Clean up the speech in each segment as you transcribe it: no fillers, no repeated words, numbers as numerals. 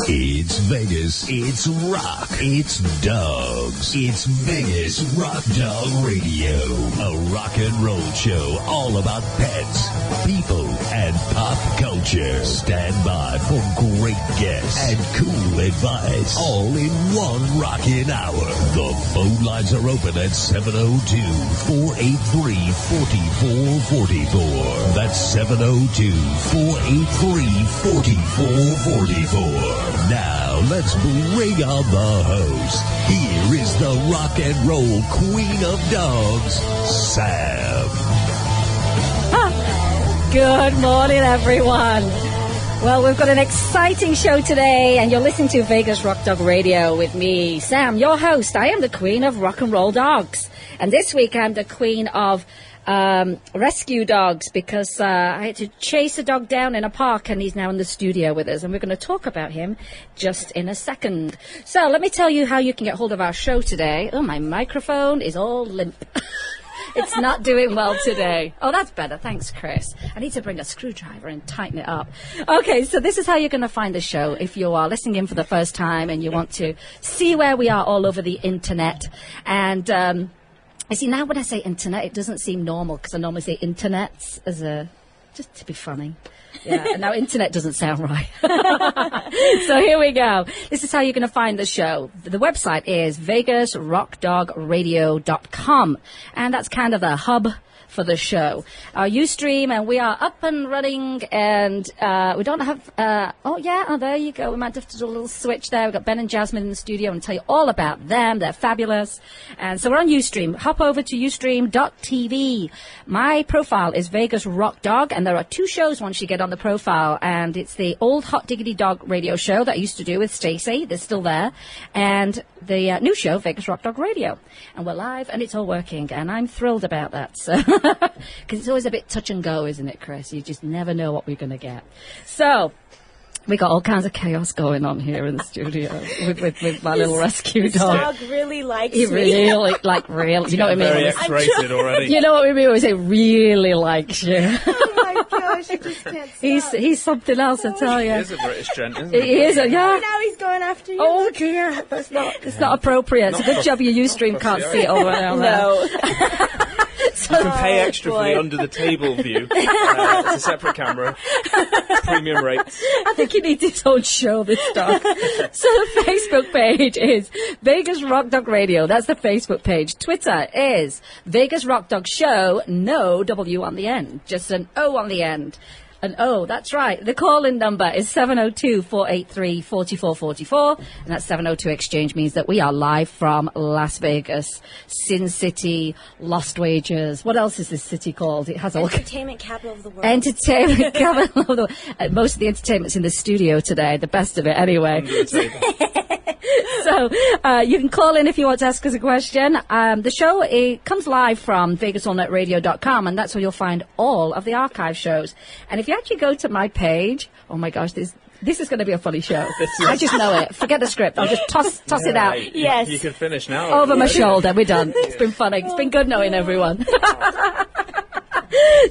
It's Vegas. It's rock. It's dogs. It's Vegas Rock Dog Radio. A rock and roll show all about pets, people, and pop culture. Stand by for great guests and cool advice. All in one rockin' hour. The phone lines are open at 702-483-4444. That's 702-483-4444. Now, let's bring on the host. Here is the rock and roll queen of dogs, Sam. Good morning, everyone. Well, we've got an exciting show today, and you're listening to Vegas Rock Dog Radio with me, Sam, your host. I am the queen of rock and roll dogs. And this week, I'm the queen of rescue dogs, because I had to chase a dog down in a park, and he's now in the studio with us, and we're going to talk about him just in a second. So let me tell you how you can get hold of our show today. Oh, my microphone is all limp. It's not doing well today. Oh, that's better. Thanks, Chris. I need to bring a screwdriver and tighten it up. Okay, so this is how you're going to find the show if you are listening in for the first time and you want to see where we are all over the internet. And you see, now when I say internet, it doesn't seem normal, because I normally say internets as just to be funny. Yeah, and now internet doesn't sound right. So here we go. This is how you're going to find the show. The website is vegasrockdogradio.com, and that's kind of the hub for the show. Our Ustream, and we are up and running, and we don't have, there you go. We might have to do a little switch there. We've got Ben and Jasmine in the studio and tell you all about them. They're fabulous. And so we're on Ustream. Hop over to ustream.tv. My profile is Vegas Rock Dog, and there are two shows once you get on the profile, and it's the old Hot Diggity Dog radio show that I used to do with Stacey. They're still there. And the new show, Vegas Rock Dog Radio. And we're live, and it's all working, and I'm thrilled about that. So, because it's always a bit touch and go, isn't it, Chris? You just never know what we're going to get. So, we got all kinds of chaos going on here in the studio with my little rescue dog. This dog really likes me. Really, you know what I mean? Very X-rated already. You know what we mean when we say really likes you. Oh my gosh, I just can't stop. He's something else, I tell you. He is a British gent, isn't he? He is, yeah. Oh, now he's going after you. Oh dear, it's not appropriate. It's a good job your Ustream can't see it all around there. No. You can pay extra for the under-the-table view. It's a separate camera. Premium rates. I think he needs his own show, this dog. So the Facebook page is Vegas Rock Dog Radio. That's the Facebook page. Twitter is Vegas Rock Dog Show. No W on the end. Just an O on the end. That's right. The call-in number is 702-483-4444, and that's 702 exchange means that we are live from Las Vegas, Sin City, Lost Wages. What else is this city called? It has all entertainment capital of the world. Entertainment capital of the world. Most of the entertainment's in the studio today. The best of it, anyway. So you can call in if you want to ask us a question. The show comes live from vegasallnetradio.com, and that's where you'll find all of the archive shows. And if you actually go to my page, oh my gosh, this is going to be a funny show. I just know it. Forget the script. I'll just toss it out. Yes. You can finish now. Over my shoulder. We're done. It's been funny. It's been good knowing everyone.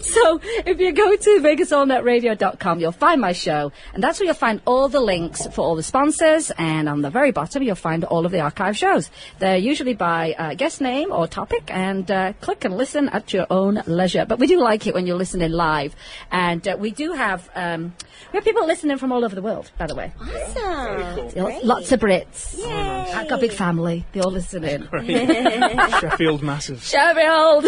So if you go to vegasallnetradio.com, you'll find my show, and that's where you'll find all the links for all the sponsors, and on the very bottom you'll find all of the archive shows. They're usually by guest name or topic, and click and listen at your own leisure. But we do like it when you're listening live, and we do have people listening from all over the world, by the way. Awesome. Great. Lots of Brits. Yay. I've got a big family. They all listen in. Sheffield massive. Sheffield.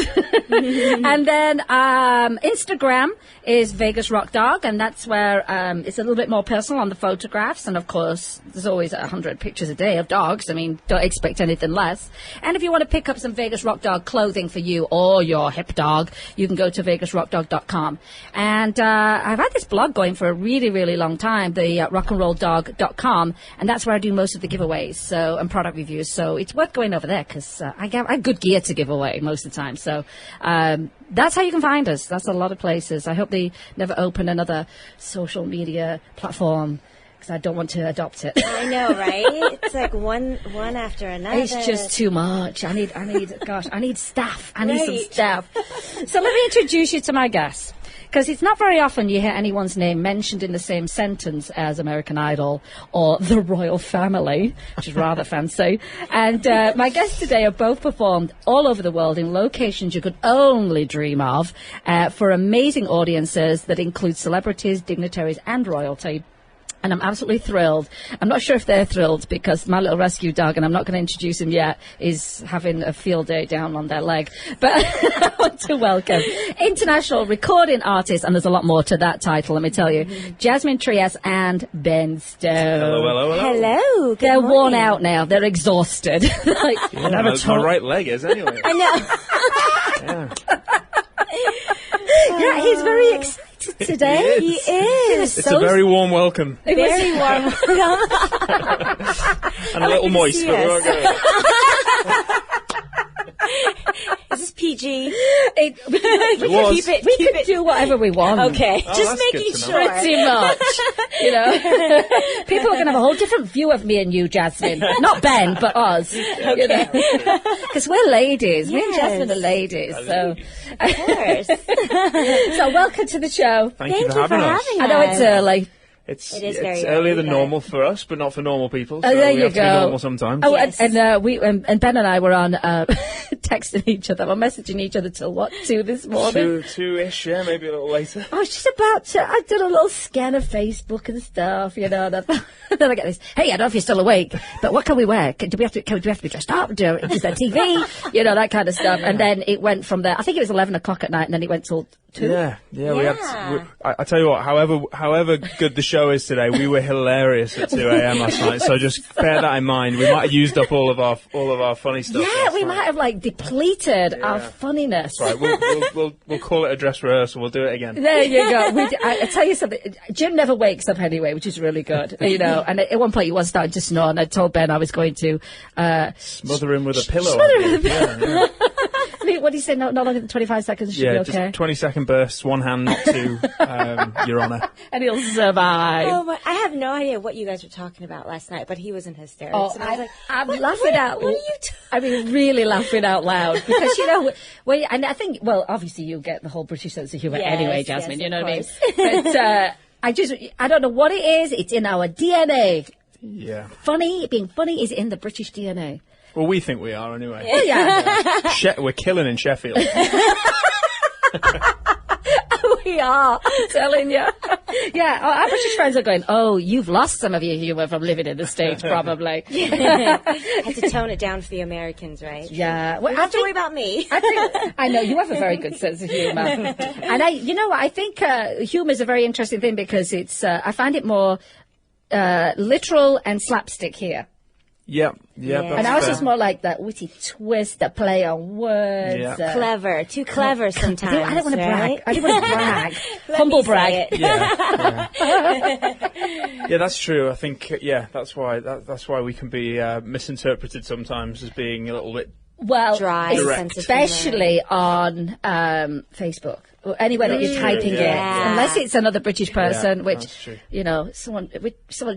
And then Instagram is Vegas Rock Dog, and that's where it's a little bit more personal on the photographs. And of course, there's always 100 pictures a day of dogs. I mean, don't expect anything less. And if you want to pick up some Vegas Rock Dog clothing for you or your hip dog, you can go to vegasrockdog.com. And I've had this blog going for a really, really long time, the rockandrolldog.com, and that's where I do most of the giveaways and product reviews. So it's worth going over there, because I have good gear to give away most of the time. So that's how you can find us. That's a lot of places. I hope they never open another social media platform, because I don't want to adopt it. I know, right? It's like one after another. It's just too much. I need staff. I need some staff. So let me introduce you to my guests. Because it's not very often you hear anyone's name mentioned in the same sentence as American Idol or the royal family, which is rather fancy. And my guests today have both performed all over the world in locations you could only dream of for amazing audiences that include celebrities, dignitaries and royalty. And I'm absolutely thrilled. I'm not sure if they're thrilled because my little rescue dog, and I'm not going to introduce him yet, is having a field day down on their leg. But I want to welcome international recording artists, and there's a lot more to that title, let me tell you, Jasmine Trias and Ben Stone. Hello. Hello. Good They're morning. worn out now. They're exhausted. Like, Yeah, my right leg is anyway. I know. yeah, he's very excited today. He is. It's a very warm welcome. Very warm. And a little moist, but we won't go there. Is this PG? We was. Keep it. we can do whatever we want. Okay. Oh, Just that's making good to know. sure. Pretty much, you know. People are going to have a whole different view of me and you, Jasmine. Not Ben, but us. Okay. Because we're ladies. Me and Yes. Jasmine are ladies. So, Of course. so welcome to the show. Thank you for having us. I know it's early. It is It's very earlier early, than but- normal for us, but not for normal people. So Oh, there we you have to be go. normal sometimes. Oh, Yes. and Ben and I were on texting each other, or messaging each other till what, 2 this morning? Two-ish, yeah, maybe a little later. I was just about to, I did a little scan of Facebook and stuff, you know, and then I get this, hey, I don't know if you're still awake, but what can we wear? Do we have to be dressed up? Is there TV? You know, that kind of stuff. And then it went from there, I think it was 11 o'clock at night, and then it went till 2. Yeah, we had. Yeah. I tell you what, however good the show is today, we were hilarious at 2 a.m. last night. So just bear that in mind. We might have used up all of our funny stuff. Yeah, last we night. might have like depleted our funniness. Right, we'll call it a dress rehearsal. We'll do it again. There you go. I tell you something. Jim never wakes up anyway, which is really good. You know, and at one point he was starting to snore, and I told Ben I was going to Smother him with a pillow. Smother him with a Yeah. I mean, what do you say? No longer than 25 seconds should Yeah, be okay, just 20-second bursts, one hand, not two, Your Honour. and he'll survive. Oh my, I have no idea what you guys were talking about last night, but he was in hysterics. Oh, and I was like, I'm what- laughing out. What are you talking? I mean, really laughing out loud because you know, and I think, well, obviously you get the whole British sense of humour Yes, anyway, yes, Jasmine. You know of what I mean? course. But I don't know what it is. It's in our DNA. Yeah. Being funny is in the British DNA. Well, we think we are anyway. Oh yeah, We're killing in Sheffield. we are. I'm telling you. Yeah, our British friends are going, oh, you've lost some of your humour from living in the States, probably. I had to tone it down for the Americans, right? Yeah. You Well, don't have to worry about me. I know you have a very good sense of humour, and you know what? I think humour is a very interesting thing because it's. I find it more literal and slapstick here, Yeah. Yeah. That's and ours fair. is more like that witty twist, that play on words. Yeah. Clever. Too clever sometimes. I don't want to right? brag. I don't want to brag. Let Humble me say brag. it. Yeah, that's true. I think that's why we can be misinterpreted sometimes as being a little bit. Well, Dry Direct. sense of humor. especially on Facebook. Or anywhere that you're That's typing true, it, yeah. unless it's another British person, which that's true. you know, someone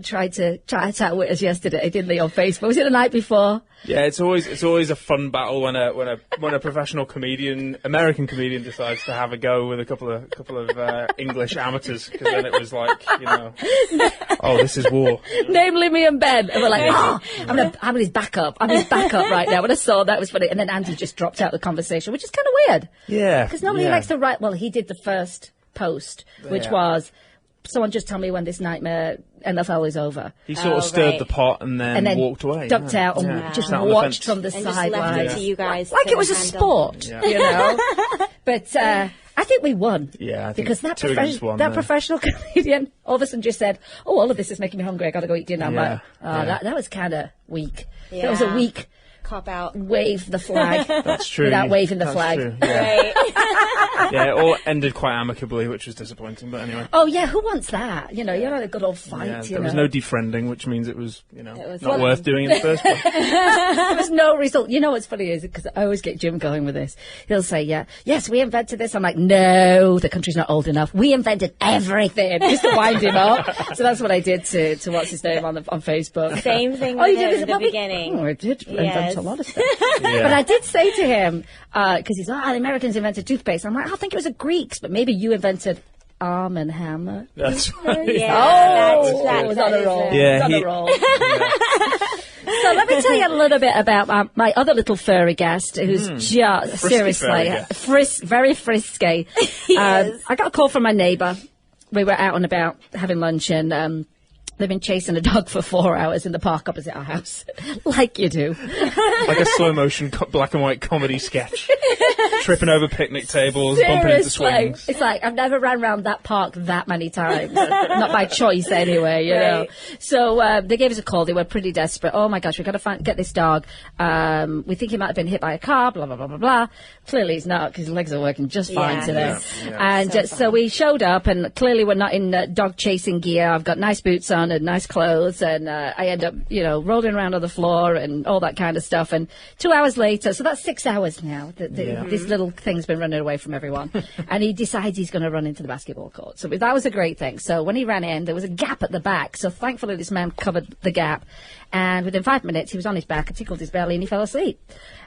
tried to chat out with us yesterday, didn't they, on Facebook? Was it the night before? Yeah, it's always a fun battle when a professional American comedian decides to have a go with a couple of English amateurs, because then it was like, you know, oh, this is war. Namely me and Ben, and we're like, I'm his backup. I'm his backup right now. When I saw that, it was funny, and then Andy just dropped out of the conversation, which is kind of weird. Yeah, Because nobody likes to write. Well, he did the first post, which Yeah. was, someone just tell me when this nightmare NFL is over. He sort of Oh, stirred right. the pot and then walked away. ducked yeah. out, and Yeah. just Sat on the watched fence. from the And just left it sidelines. to you guys. Like to it was a handle. sport, Yeah. you know. But I think we won. Yeah, I think because that 2 against 1 that there. professional comedian all of a sudden just said, "Oh, all of this is making me hungry. I got to go eat dinner." I'm Yeah, like, "Oh, yeah. that was kind of weak. That was a Yeah. weak Cop out. wave the flag." That's true. Without waving the That's flag. True. Yeah. Right. Yeah, it all ended quite amicably, which was disappointing. But anyway, Oh yeah, who wants that? You know, you had a good old fight. yeah, you there was know. no defriending, which means it was, was not fun. worth doing in the first place. There was no result. You know what's funny is, because I always get Jim going with this. He'll say, yes, we invented this. I'm like, no, the country's not old enough. We invented everything, just to wind him up. So that's what I did to what's his name on Facebook. Same thing Oh, with you did him this in the Bobby? beginning. Oh, I did invent Yes. into a lot of stuff. But I did say to him, because he's like, the Americans invented toothpaste. I'm like, I think it was the Greeks, but maybe you invented Arm and Hammer. That's right. Yeah, It's on a roll. Yeah, It's on a roll. So let me tell you a little bit about my other little furry guest, who's just seriously very frisky. I got a call from my neighbour. We were out and about having lunch, and they've been chasing a dog for 4 hours in the park opposite our house, like you do. Like a slow motion black and white comedy sketch. Tripping over picnic tables, bumping into swings. It's like I've never ran around that park that many times. Not by choice anyway, you know. So they gave us a call. They were pretty desperate. Oh my gosh, we've got to get this dog. We think he might have been hit by a car, blah, blah, blah, blah, blah. Clearly he's not, because his legs are working just fine today. And so we showed up, and clearly we're not in dog chasing gear. I've got nice boots on and nice clothes, and I end up, rolling around on the floor and all that kind of stuff. And 2 hours later, so that's 6 hours now, this little thing's been running away from everyone. And he decides he's going to run into the basketball court. So that was a great thing. So when he ran in, there was a gap at the back. So thankfully this man covered the gap. And within 5 minutes, he was on his back, and tickled his belly, and he fell asleep.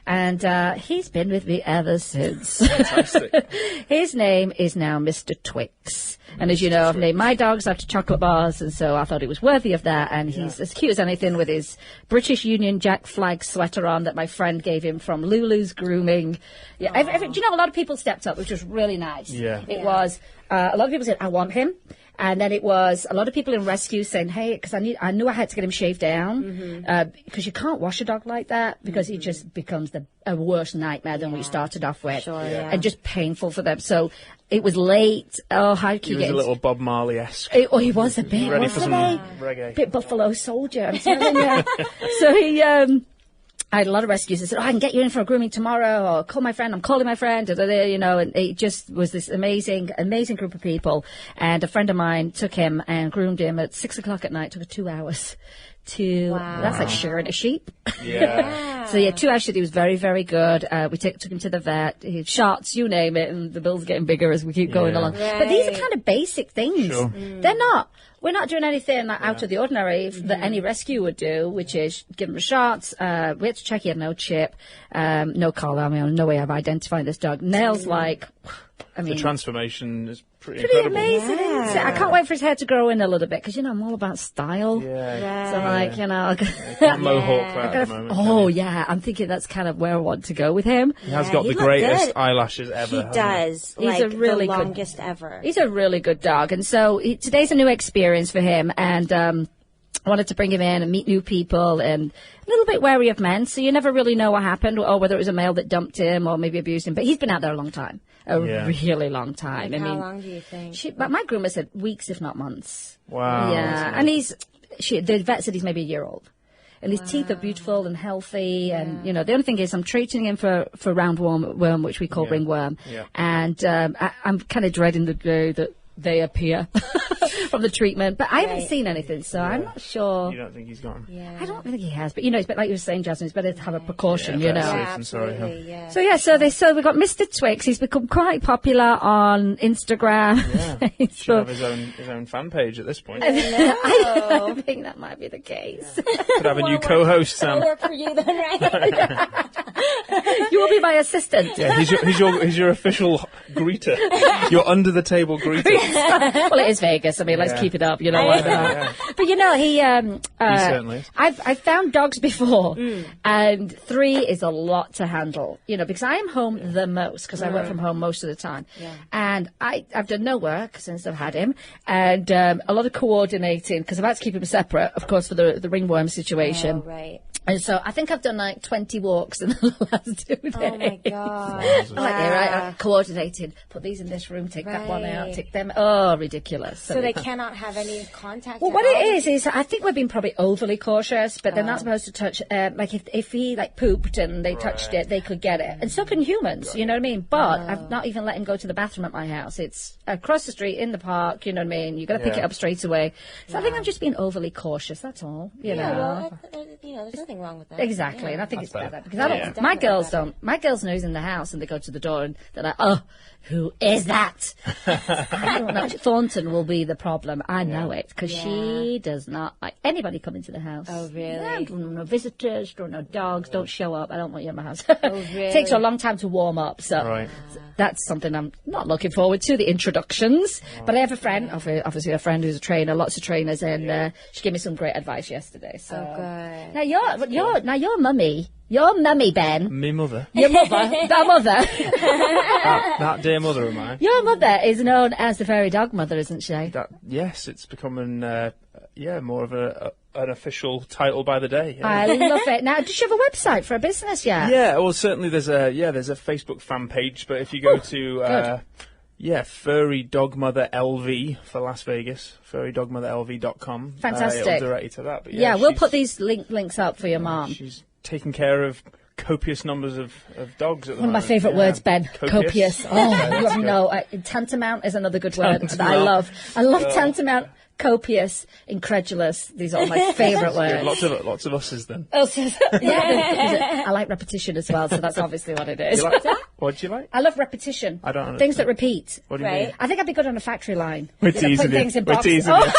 And he's been with me ever since. Fantastic. His name is now Mr. Twix. And as you know, I've named my dogs after chocolate bars, and so I thought it was worthy of that. And he's as cute as anything, with his British Union Jack flag sweater on that my friend gave him from Lulu's Grooming. Yeah, do you know, a lot of people stepped up, which was really nice. It was, a lot of people said, I want him. And then it was a lot of people in rescue saying, hey, because I knew I had to get him shaved down, because you can't wash a dog like that, because he just becomes a worse nightmare than what you started off with, and just painful for them. So it was late. Oh, how can you get? He was a little Bob Marley-esque. He was a bit. Ready for some reggae. Bit Buffalo Soldier, I'm telling you. So he. I had a lot of rescues. I said, I can get you in for a grooming tomorrow, or call my friend, I'm calling my friend, and it just was this amazing group of people. And a friend of mine took him and groomed him at 6 o'clock at night. Took 2 hours. That's like shearing a sheep. Yeah. So 2 hours. He was very, very good. We took him to the vet. He had shots, you name it, and the bill's getting bigger as we keep going along. Right. But these are kind of basic things. Sure. They're not. We're not doing anything out of the ordinary that any rescue would do, which is give him a shot. We had to check he had no chip, no collar. I mean, no way of identifying this dog. Nails the transformation is pretty incredible. Amazing, isn't it? I can't wait for his hair to grow in a little bit, because, I'm all about style. So, mohawk at the moment. I'm thinking that's kind of where I want to go with him. He has got the greatest eyelashes ever. He does. He's a really the longest ever. He's a really good dog. And so today's a new experience for him. And I wanted to bring him in and meet new people, and a little bit wary of men, so you never really know what happened, or whether it was a male that dumped him or maybe abused him. But he's been out there a long time. Really long time. How long do you think? But my groomer said weeks, if not months. Wow. Yeah. And the vet said he's maybe a year old. And his teeth are beautiful and healthy. And, the only thing is I'm treating him for roundworm, which we call ringworm. Yeah. And I'm kind of dreading the day that they appear from the treatment. But I haven't seen anything, so I'm not sure. You don't think he's got him? Yeah. I don't think he has. But, it's like you were saying, Jasmine, it's better to have a precaution, Yeah, absolutely, So, so we've got Mr. Twix. He's become quite popular on Instagram. Yeah. He should have his own fan page at this point. I think that might be the case. Could have a new co-host, Sam. I'll work for you then, right? You will be my assistant. Yeah, he's your official greeter. Your under the table greeter. Well, it is Vegas. I mean, let's keep it up. Why not? But he certainly is. I've found dogs before, and 3 is a lot to handle. Because I am home the most, because I work from home most of the time, and I've done no work since I've had him, and a lot of coordinating, because I've had to keep him separate, of course, for the ringworm situation. Oh, right. And so I think I've done like 20 walks in the last 2 days. Oh my God. I'm like, right, coordinated. Put these in this room, take that one out, take them. Oh, ridiculous. So they cannot have any contact. Well, what it is I think we've been probably overly cautious, but they're not supposed to touch, if he pooped and they touched it, they could get it. And so can humans, you know what I mean? But I've not even let him go to the bathroom at my house. It's across the street in the park, you know what I mean? You've got to pick it up straight away. So I think I'm just being overly cautious, that's all, you know. Well, there's nothing wrong with that. Exactly, Yeah. and I think That's it's better better. because I don't. Yeah. My girls Definitely don't. My girls know who's in the house, and they go to the door, and they're like, "Oh, who is that?" I don't know. Thornton will be the problem. I know it because she does not like anybody coming to the house. Oh, really? Yeah, no visitors, no dogs. Don't show up. I don't want you in my house. Oh, really? It takes a long time to warm up, so Right. that's something I'm not looking forward to. The introductions, but I have a friend, obviously a friend who's a trainer, lots of trainers, and she gave me some great advice yesterday. So. Oh, good. Now your mummy, Ben, Me mother. your mother, that mother, That dear mother of mine. your mother is known as the fairy dog mother, isn't she? Yes, it's becoming more of an official title by the day. Yeah. I love it. Now, does she have a website for a business yet? Yeah, well, certainly there's a Facebook fan page, but if you go to Furry Dog Mother LV for Las Vegas, furrydogmotherlv.com. Fantastic. It'll direct you to that. But Yeah, we'll she's- put these links up for your mom. She's taking care of copious numbers of dogs at the One of my moment. favourite words, Ben. Copious. Oh, Yeah, that's good. no, tantamount is another good word that I Tantamount. love tantamount, copious, incredulous. These are all my favourite words. Lots of us's then. Oh, yeah, I like repetition as well, so that's obviously what it is. You like, what do you like? I love repetition. I don't Things that understand. repeat. What do you Right. mean? I think I'd be good on a factory line. We're You know, teasing put you. things in We're boxes. teasing Oh, you.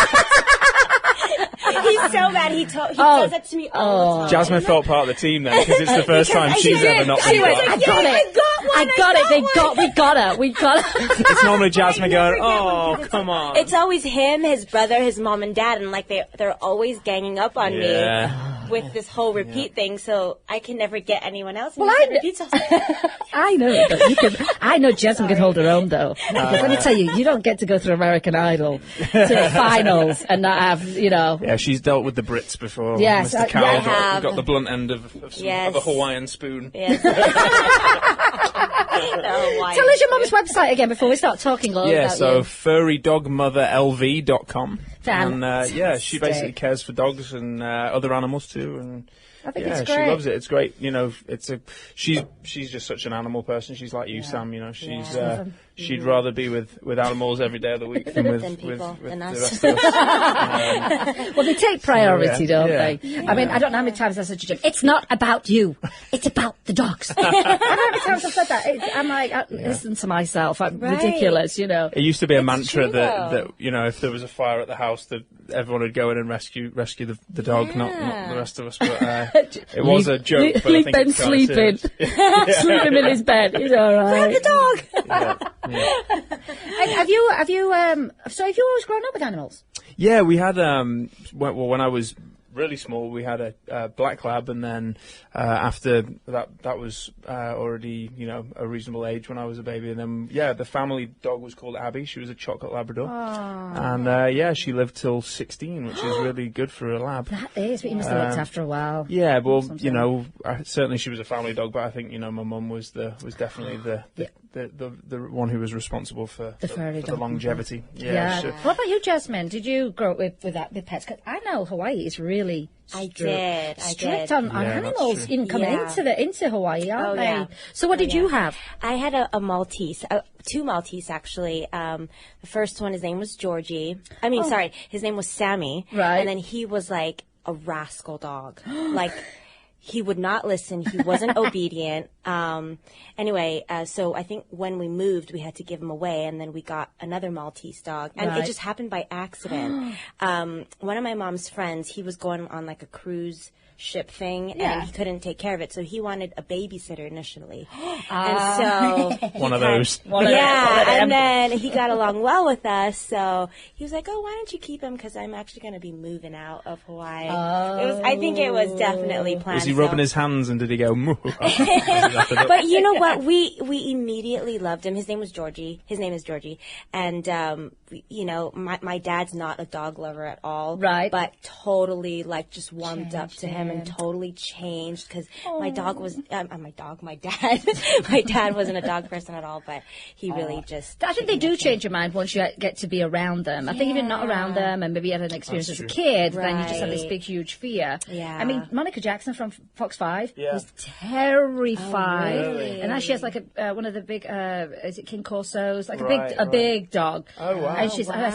He's so bad. He does that to me all the time. Jasmine felt part of the team then because it's the first time she's ever not She been went, part. I got it. I got it. We got her. We got her. It's normally Jasmine going, never get "Oh, one 'cause come on." It's always him, his brother, his mom and dad, and like they're always ganging up on Yeah. me with this whole repeat thing. So I can never get anyone else. Well, And I he repeats us. I know, but you can. I know Jasmine can hold her own though. Because let me tell you, you don't get to go through American Idol to the finals and not have, Yeah, she's dealt with the Brits before. Yes, Mr. I Carroll have. got the blunt end of Yes. a Hawaiian spoon. Yes. Tell us your mum's website again before we start talking all Yeah, about so you. furrydogmotherlv.com. And she basically Fantastic. cares for dogs and other animals too. And I think yeah, it's she great. loves it. It's great. She's just such an animal person. She's like you, Sam. She'd rather be with animals every day of the week than with people, with than the us. rest of us. Well, they take priority, don't Yeah. they? I mean, I don't know how many times I said to Jim, it's not about you, it's about the dogs. I don't know how many times I've said that. I'm like, listen to myself. I'm Right. ridiculous, you know. It used to be a mantra true, that though. if there was a fire at the house, that everyone would go in and rescue the dog, not the rest of us. But it was a joke. But I Leave think Ben it's kinda sleeping. serious. Sleep him in his bed. He's all right. the dog. Yeah. And have you always grown up with animals? Yeah, we had when I was really small, we had a black lab, and then after that was already a reasonable age when I was a baby, and then the family dog was called Abby. She was a chocolate Labrador, and she lived till 16, which is really good for a lab. That is, but you must have looked after a while. Yeah, well, certainly she was a family dog, but I think my mum was definitely the one who was responsible for The furry the dog. longevity. Yeah. So- What about you, Jasmine? Did you grow up with pets? 'Cause I know Hawaii is really I did. strict on Yeah, that's animals true. in coming Yeah. into Hawaii, aren't Oh, they? yeah. So what did yeah. you have? I had a Maltese, two Maltese actually. The first one, his name was Georgie. Sorry, his name was Sammy. Right. And then he was like a rascal dog. Like, he would not listen. He wasn't obedient. So I think when we moved, we had to give him away, and then we got another Maltese dog. And Right. it just happened by accident. One of my mom's friends, he was going on like a cruise ship thing, Yeah. and he couldn't take care of it, so he wanted a babysitter initially. And so One of those. and then he got along well with us, so he was like, "Oh, why don't you keep him? Because I'm actually going to be moving out of Hawaii." I think it was definitely planned. Was he rubbing his hands and did he go? "Moo"? But you know what? We immediately loved him. His name was Georgie. His name is Georgie, and my dad's not a dog lover at all, Right. But totally just warmed up to him and totally changed because my dad. My dad wasn't a dog person at all, but he really just. I think they do change your mind once you get to be around them. I think if you're not around them and maybe you had an experience as a kid, then you just have this Right. big, huge fear. Yeah. I mean, Monica Jackson from Fox 5 Yeah. was terrified. Oh, really? And now she has like one of the big, is it King Corsos? Like Right, a big dog. Oh, wow. And I said, I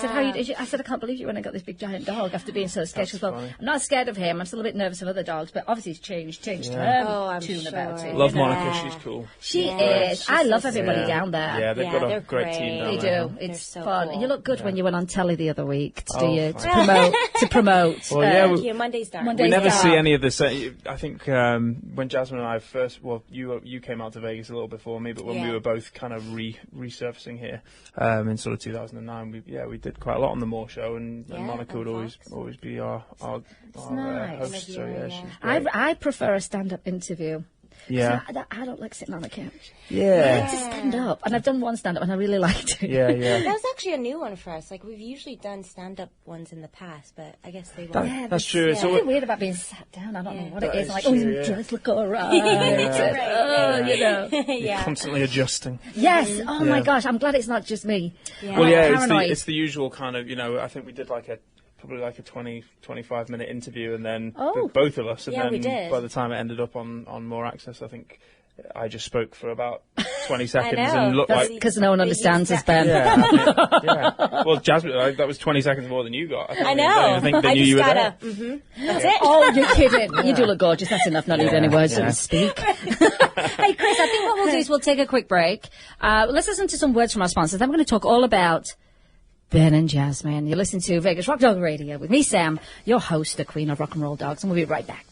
said, I can't believe you when I got this big giant dog after being so scared. She goes, well, I'm not scared of him. I'm still a bit nervous of other dogs, but obviously he's changed her tune about it. Love Monica, she's cool. She is. I love everybody down there. Yeah, they've got a great team down They there. do. It's so fun. cool. And you look good when you went on telly the other week fine. to promote. Well, yeah, Thank you. Monday's dark. Monday's we never dark. see any of this. I think when Jasmine and I first, well, you came out to Vegas a little before me, but when we were both kind of resurfacing here in sort of 2009, we did quite a lot on the Moore Show, and Monica would always be our nice. host. So yeah, she's I great. prefer a stand-up interview. Yeah. I don't like sitting on the couch. Yeah. I like to stand up, and I've done one stand-up, and I really liked it. Yeah. That was actually a new one for us. Like, we've usually done stand-up ones in the past, but I guess they weren't. That's true. It's Something always, weird about being sat down. I don't know what it That is. is Like, true, you just look all right. you're constantly adjusting. Yes. Oh my gosh. I'm glad it's not just me. Well, yeah, paranoid. it's the usual kind of, I think we did probably like a 20-25 minute interview, and then both of us, and Yeah, then we did. by the time it ended up on More Access, I think I just spoke for about 20 seconds know. and looked like... Because no one understands us, Ben. Yeah. Well, Jasmine, that was 20 seconds more than you got. I know. I think they knew you were there. That's it. Oh, you're kidding. You do look gorgeous. That's enough. Not need any words, so to speak. Hey, Chris, I think what we'll do is we'll take a quick break. Let's listen to some words from our sponsors. Then we're going to talk all about Ben and Jasmine. You're listening to Vegas Rock Dog Radio with me, Sam, your host, the Queen of Rock and Roll Dogs, and we'll be right back.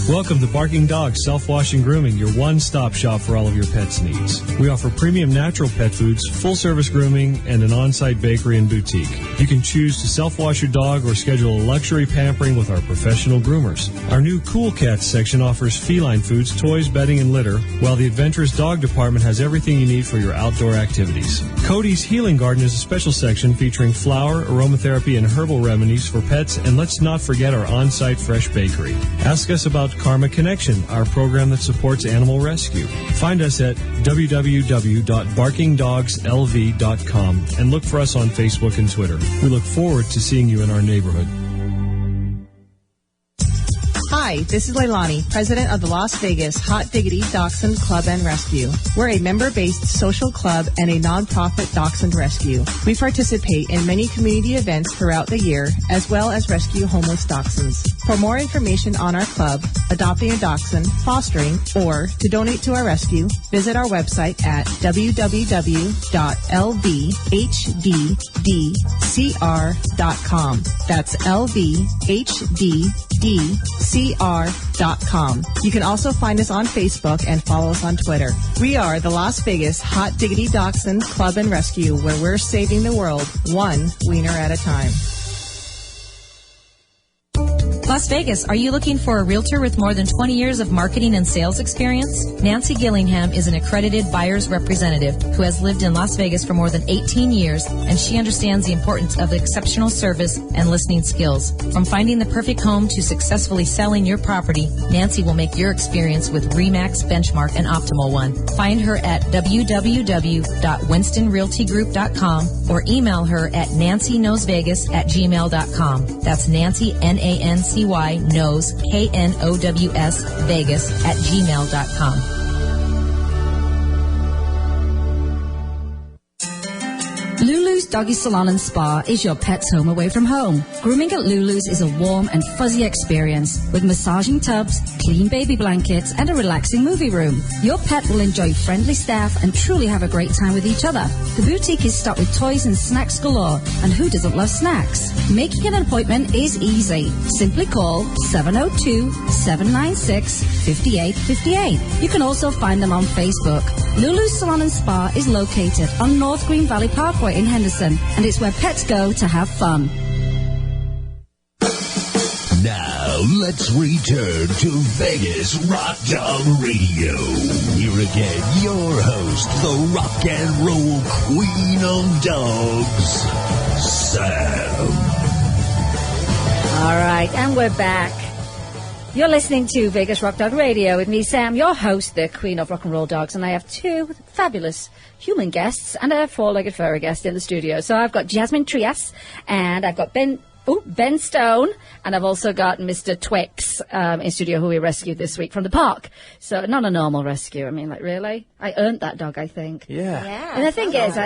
Welcome to Barking Dogs Self-Wash and Grooming, your one-stop shop for all of your pets' needs. We offer premium natural pet foods, full-service grooming, and an on-site bakery and boutique. You can choose to self-wash your dog or schedule a luxury pampering with our professional groomers. Our new Cool Cats section offers feline foods, toys, bedding, and litter, while the Adventurous Dog department has everything you need for your outdoor activities. Cody's Healing Garden is a special section featuring flower, aromatherapy, and herbal remedies for pets, and let's not forget our on-site fresh bakery. Ask us about Karma Connection, our program that supports animal rescue. Find us at www.barkingdogslv.com and look for us on Facebook and Twitter. We look forward to seeing you in our neighborhood. Hi, this is Leilani, president of the Las Vegas Hot Diggity Dachshund Club and Rescue. We're a member-based social club and a nonprofit dachshund rescue. We participate in many community events throughout the year, as well as rescue homeless dachshunds. For more information on our club, adopting a dachshund, fostering, or to donate to our rescue, visit our website at lvhdcr.com. That's lvhdcr.com. You can also find us on Facebook and follow us on Twitter. We are the Las Vegas Hot Diggity Dachshund Club and Rescue, where we're saving the world one wiener at a time. Las Vegas, are you looking for a realtor with more than 20 years of marketing and sales experience? Nancy Gillingham is an accredited buyer's representative who has lived in Las Vegas for more than 18 years, and she understands the importance of exceptional service and listening skills. From finding the perfect home to successfully selling your property, Nancy will make your experience with RE/MAX, Benchmark, an optimal one. Find her at www.winstonrealtygroup.com or email her at nancyknowsvegas@gmail.com. That's Nancy, Nancy knows, KNOWS, Vegas @gmail.com. Lulu's Doggy Salon and Spa is your pet's home away from home. Grooming at Lulu's is a warm and fuzzy experience with massaging tubs, clean baby blankets, and a relaxing movie room. Your pet will enjoy friendly staff and truly have a great time with each other. The boutique is stocked with toys and snacks galore, and who doesn't love snacks? Making an appointment is easy. Simply call 702-796-5858. You can also find them on Facebook. Lulu's Salon and Spa is located on North Green Valley Parkway in Henderson, and it's where pets go to have fun. Now, let's return to Vegas Rock Dog Radio. Here again, your host, the rock and roll queen of dogs, Sam. All right, and we're back. You're listening to Vegas Rock Dog Radio with me, Sam, your host, the Queen of Rock and Roll Dogs, and I have two fabulous human guests and a four-legged furry guest in the studio. So I've got Jasmine Trias, and I've got Ben Stone, and I've also got Mr. Twix in studio, who we rescued this week from the park. So not a normal rescue. I mean, like, really? I earned that dog, I think. Yeah. And the thing is,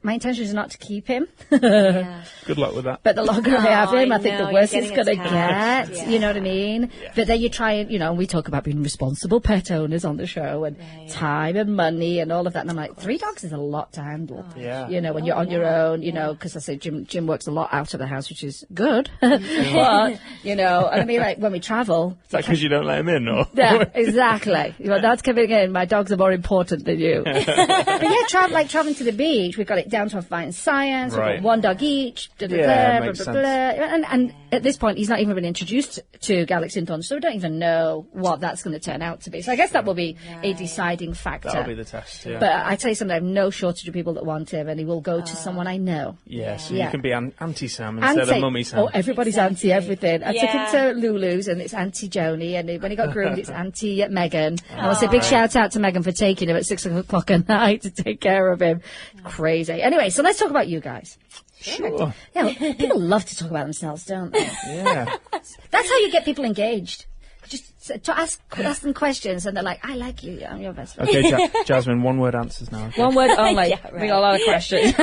my intention is not to keep him. Good luck with that. But the longer I have him, I think the worse it's going to get. Yeah. You know what I mean? Yeah. But then you try and, you know, we talk about being responsible pet owners on the show and time and money and all of that. And I'm like, 3 dogs is a lot to handle. You know, when you're on your own, you know, because I say Jim works a lot out of the house, which is good. But, you know, and I mean, like, when we travel. Is that because you don't let him in, or? Yeah, exactly. You're not coming in. My dogs are more important than you. But yeah, traveling to the beach, we've got it down to a fine science. We've got 1 dog each. Blah, blah, blah, blah. And at this point, he's not even been introduced to Galaxy Thorn, so we don't even know what that's going to turn out to be. So I guess that will be a deciding factor. That'll be the test, yeah. But I tell you something, I have no shortage of people that want him, and he will go to someone I know. So you can be Auntie-Sam instead of Mummy-Sam. Oh, everybody's Auntie everything. I took him to Lulu's, and it's Auntie Joni, and when he got groomed, it's Auntie Megan. I want to say a big shout out to Megan for taking him at 6 o'clock at night to take care of him. Crazy. Anyway, so let's talk about you guys. Sure. Yeah, well, people love to talk about themselves, don't they? Yeah. That's how you get people engaged. Just to ask them questions, and they're like, "I like you. I'm your best friend." Okay, Jasmine, 1-word answers now. Okay. 1 word only. We got a lot of questions.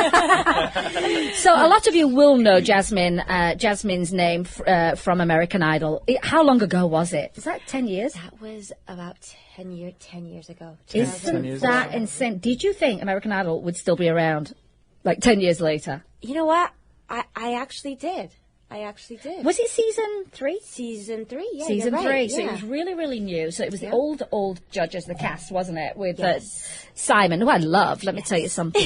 So a lot of you will know Jasmine's name from American Idol. How long ago was it? Was that 10 years? That was about 10 years ago. Isn't that insane? Did you think American Idol would still be around, like 10 years later? You know what? I actually did. Was it season 3? Season 3, yeah. Season you're 3, right, so yeah. it was really, really new. So it was the old judges, the cast, wasn't it? With Simon, who I love. Let me tell you something.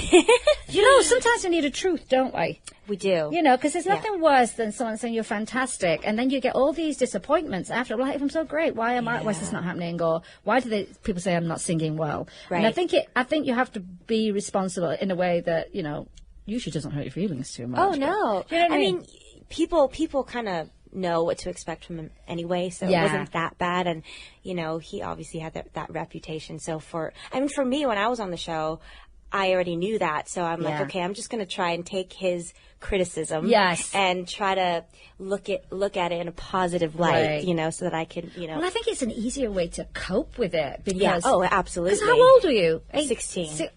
You know, sometimes we need a truth, don't we? We do. You know, because there's nothing worse than someone saying you're fantastic, and then you get all these disappointments after. Well, if I'm so great, why is this not happening? Or why do people say I'm not singing well? Right. And I think you have to be responsible in a way that, you know, usually doesn't hurt your feelings too much. Oh, no. You know what I mean? People kind of know what to expect from him anyway, so it wasn't that bad. And, you know, he obviously had that reputation. So for me, when I was on the show, I already knew that. So I'm like, okay, I'm just going to try and take his criticism and try to look at it in a positive light, you know, so that I can, you know. Well, I think it's an easier way to cope with it. Because, absolutely. Because how old are you? 16.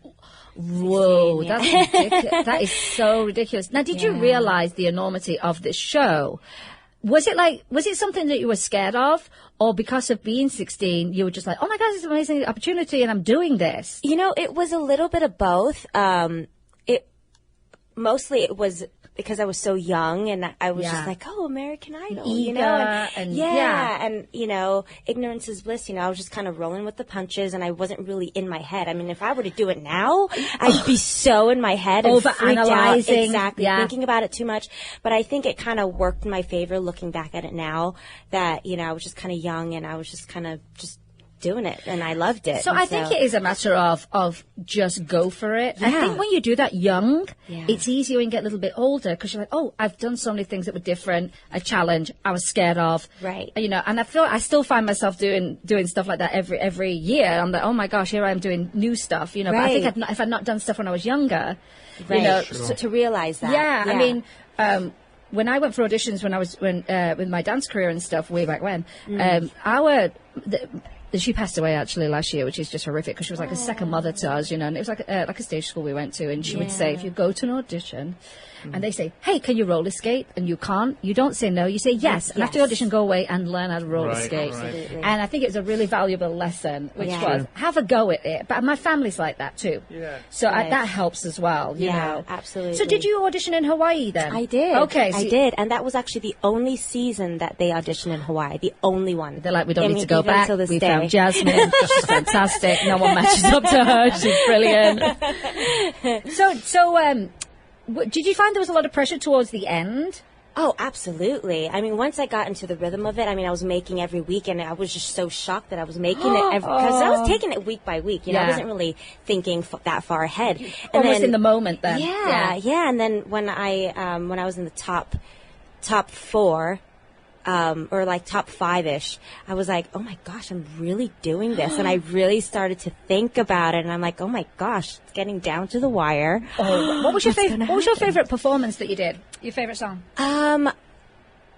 Whoa, that's ridiculous. That is so ridiculous. Now, did you realize the enormity of this show? Was it something that you were scared of? Or because of being 16, you were just like, oh my God, this is an amazing opportunity and I'm doing this? You know, it was a little bit of both. Mostly it was because I was so young and I was just like, oh, American Idol, eager, you know, and you know, ignorance is bliss. You know, I was just kind of rolling with the punches, and I wasn't really in my head. I mean, if I were to do it now, I'd be so in my head and overanalyzing, exactly, thinking about it too much. But I think it kind of worked in my favor looking back at it now. That, you know, I was just kind of young and I was just kind of doing it, and I loved it. So I think it is a matter of just go for it. I think when you do that young, it's easier when you get a little bit older, because you're like, oh, I've done so many things that were different, a challenge I was scared of, right? You know, and I still find myself doing stuff like that every year. I'm like, oh my gosh, here I am doing new stuff, you know. But I think if I'd not done stuff when I was younger, you know, to realize that, I mean. When I went for auditions when I was with my dance career and stuff way back when, she passed away actually last year, which is just horrific, because she was like a second mother to us, you know. And it was like a stage school we went to, and she would say, if you go to an audition and they say, hey, can you roller skate? And you can't, you don't say no, you say yes. And after the audition, go away and learn how to roller skate. Absolutely. And I think it was a really valuable lesson, which was have a go at it. But my family's like that too. Yeah. So that helps as well, you know. Absolutely. So did you audition in Hawaii then? I did. Okay. I did. And that was actually the only season that they auditioned in Hawaii. The only one. They're like, we don't need to go back. We day. Found Jasmine. She's fantastic. No one matches up to her. She's brilliant. So, did you find there was a lot of pressure towards the end? Oh, absolutely. I mean, once I got into the rhythm of it, I mean, I was making every week, and I was just so shocked that I was making it because I was taking it week by week. You know, I wasn't really thinking that far ahead. And almost then, in the moment then. Yeah. And then when I was in the top 4, or like top 5-ish, I was like, oh my gosh, I'm really doing this. And I really started to think about it. And I'm like, oh my gosh, it's getting down to the wire. What was your favorite performance that you did? Your favorite song?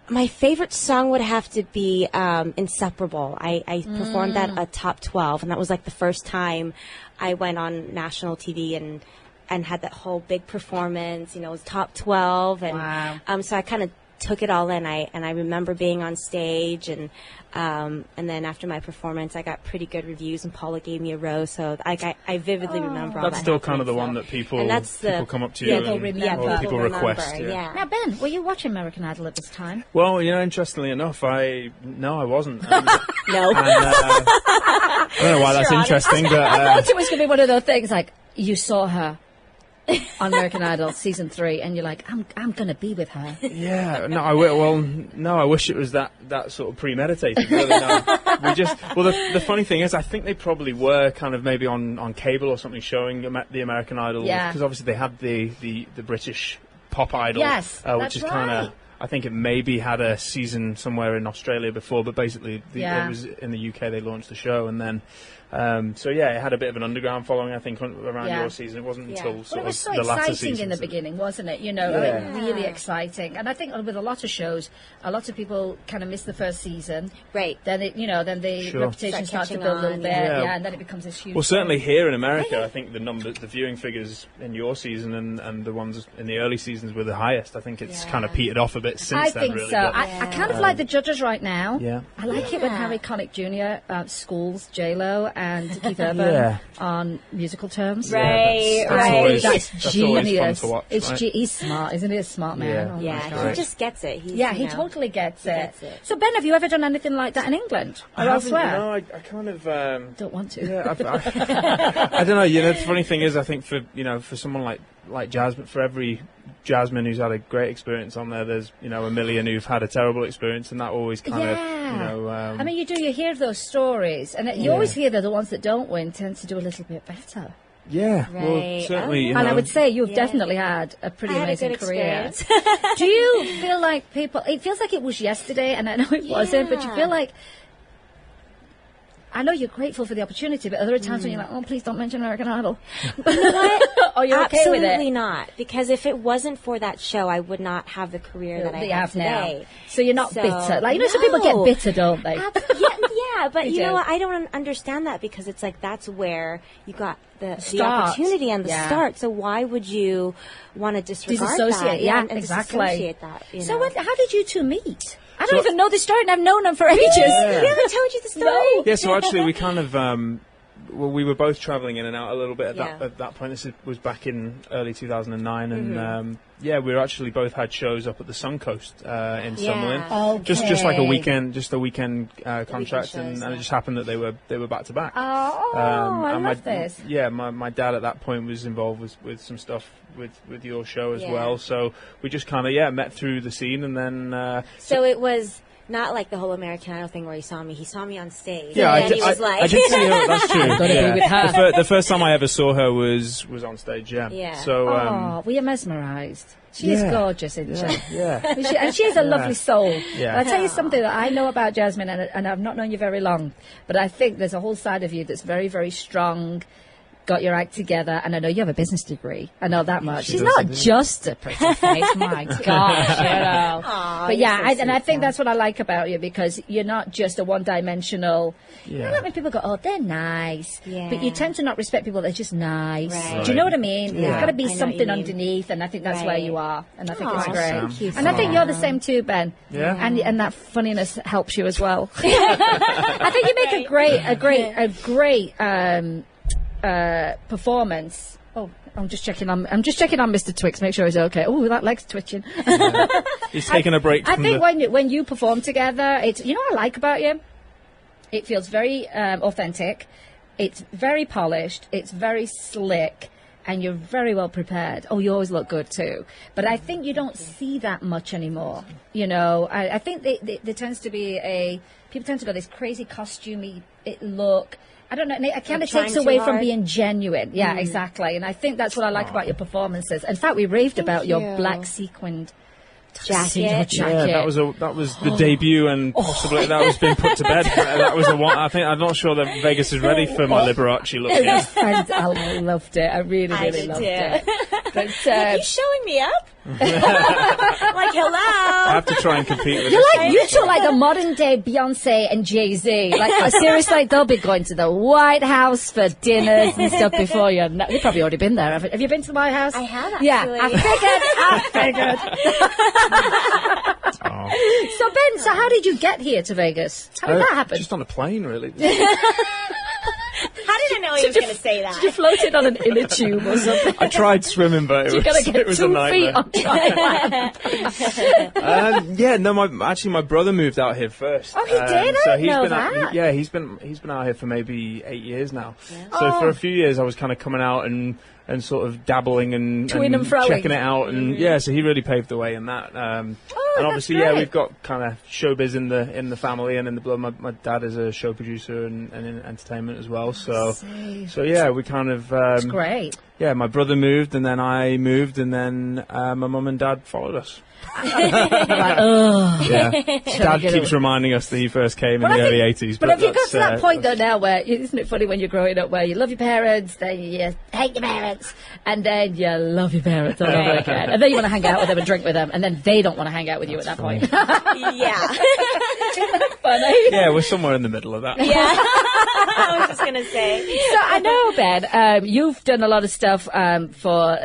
My favorite song would have to be Inseparable. I performed that at top 12, and that was like the first time I went on national TV and had that whole big performance. You know, it was top 12, and wow. So I kind of took it all in. I remember being on stage, and then after my performance, I got pretty good reviews, and Paula gave me a rose. So I vividly remember all that. That's still kind of the one that people come up to you and people request. Yeah. Now, Ben, were you watching American Idol at this time? Well, interestingly enough, I wasn't. No. I don't know why that's interesting, but I thought it was going to be one of those things like you saw her on American Idol season 3, and you're like, I'm going to be with her. Yeah, no, I wish it was that sort of premeditated. Really, no. The funny thing is, I think they probably were kind of maybe on cable or something showing the American Idol, because obviously they had the British Pop Idol, yes, which is kind of. I think it maybe had a season somewhere in Australia before, but basically it was in the UK they launched the show, and then it had a bit of an underground following, I think, around your season. It wasn't until sort it was so of the latter exciting in the beginning, wasn't it? Really exciting. And I think with a lot of shows, a lot of people kind of miss the first season. Right. Then the reputation starts to build a little bit, and then it becomes this huge. Well, certainly here in America, I think the viewing figures in your season and the ones in the early seasons were the highest. I think it's kind of petered off a bit since then. I think so. I kind of like the judges right now. Yeah. I like it when Harry Connick Jr. schools J-Lo and Keith Urban on musical terms. Right, that's genius. Fun to watch, He's smart, isn't he? A smart man. He just gets it. He totally gets it. So Ben, have you ever done anything like that in England or elsewhere? No, I kind of don't want to. Yeah, I don't know. The funny thing is, I think for someone like Jasmine, for every Jasmine who's had a great experience on there, there's a million who've had a terrible experience, and that always kind of I mean, you hear those stories, and you always hear that the ones that don't win tend to do a little bit better. Yeah, well, certainly. And I would say you've definitely had a pretty amazing career. Do you feel like people? It feels like it was yesterday, and I know it wasn't, but you feel like. I know you're grateful for the opportunity, but are there times when you're like, oh, please don't mention American Idol? You know what? Or you're okay with it? Absolutely not. Because if it wasn't for that show, I would not have the career that I have today. Now. So you're not bitter. Like, some people get bitter, don't they? But you know what? I don't understand that, because it's like that's where you got the opportunity and the start. So why would you want to disregard that? And exactly. Disassociate that, So how did you two meet? I don't even know the story, and I've known them for ages. Yeah. We haven't told you the story. No. Yeah, so actually we kind of, we were both travelling in and out a little bit at that point. This was back in early 2009, and we were actually both had shows up at the Suncoast in Summerlin. Okay. Just like a weekend contract, and it just happened that they were back to back. I love this. Yeah, my dad at that point was involved with some stuff with your show as well. So we just kind of met through the scene, and then so it was. Not like the whole American Idol thing where he saw me on stage. Yeah, and he was like... I did see her, that's true. I'm going to be with her. The first time I ever saw her was on stage, So, we are mesmerised. She is gorgeous, isn't she? Yeah. And she has a lovely soul. Yeah. I'll tell you something that I know about Jasmine, and I've not known you very long, but I think there's a whole side of you that's very, very strong, got your act together, and I know you have a business degree. I know that much. She's not just a pretty face, my gosh, Aww, but I think that's what I like about you, because you're not just a one-dimensional. You know, when people go, oh, they're nice, but you tend to not respect people that are just nice. Right. Do you know what I mean? Yeah. There's got to be something underneath, and I think that's where you are, and I think it's great. Thank you, and I think you're the same too, Ben. Yeah. And that funniness helps you as well. I think you make a great performance. Oh, I'm just checking on Mr. Twix, make sure he's okay. Oh, that leg's twitching. He's taking a break. I think when you perform together, it's what I like about you. It feels very authentic. It's very polished. It's very slick, and you're very well prepared. Oh, you always look good too. But I think you don't see that much anymore. I think there tends to be people tend to go this crazy costumey look. I don't know. It kind of takes away from being genuine. Yeah, exactly. And I think that's what I like about your performances. In fact, we raved about your black sequined jacket. Yeah, that was the debut, and possibly that was being put to bed. That was the one. I'm not sure that Vegas is ready for my Liberace look yet. I loved it. I really loved it. But you showing me up? Like, hello. I have to try and compete with you two are like the modern day Beyonce and Jay-Z. Like, seriously, they'll be going to the White House for dinners and stuff before you. You've probably already been there. Have you been to the White House? I have, actually. Yeah, I figured. So, Ben, how did you get here to Vegas? How did that happen? Just on a plane, really. How did I know he was going to say that? You floated on an inner tube or something. I tried swimming, but it was a nightmare. On my brother moved out here first. Oh, he did? So I didn't know that. He's been out here for maybe 8 years now. Yeah. So for a few years, I was kind of coming out and sort of dabbling and checking it out, and so he really paved the way in that. And obviously, we've got kind of showbiz in the family and in the blood. My dad is a show producer and in entertainment as well. So we kind of. That's great. Yeah, my brother moved, and then I moved, and then my mum and dad followed us. Dad keeps reminding us that he first came in the early 80s. But have you got to that point though now where, isn't it funny when you're growing up where you love your parents, then you hate your parents, and then you love your parents all over again, and then you want to hang out with them and drink with them, and then they don't want to hang out with you at that point. Yeah. Funny. Yeah, we're somewhere in the middle of that. Yeah. I was just going to say. So I know, Ben, you've done a lot of stuff for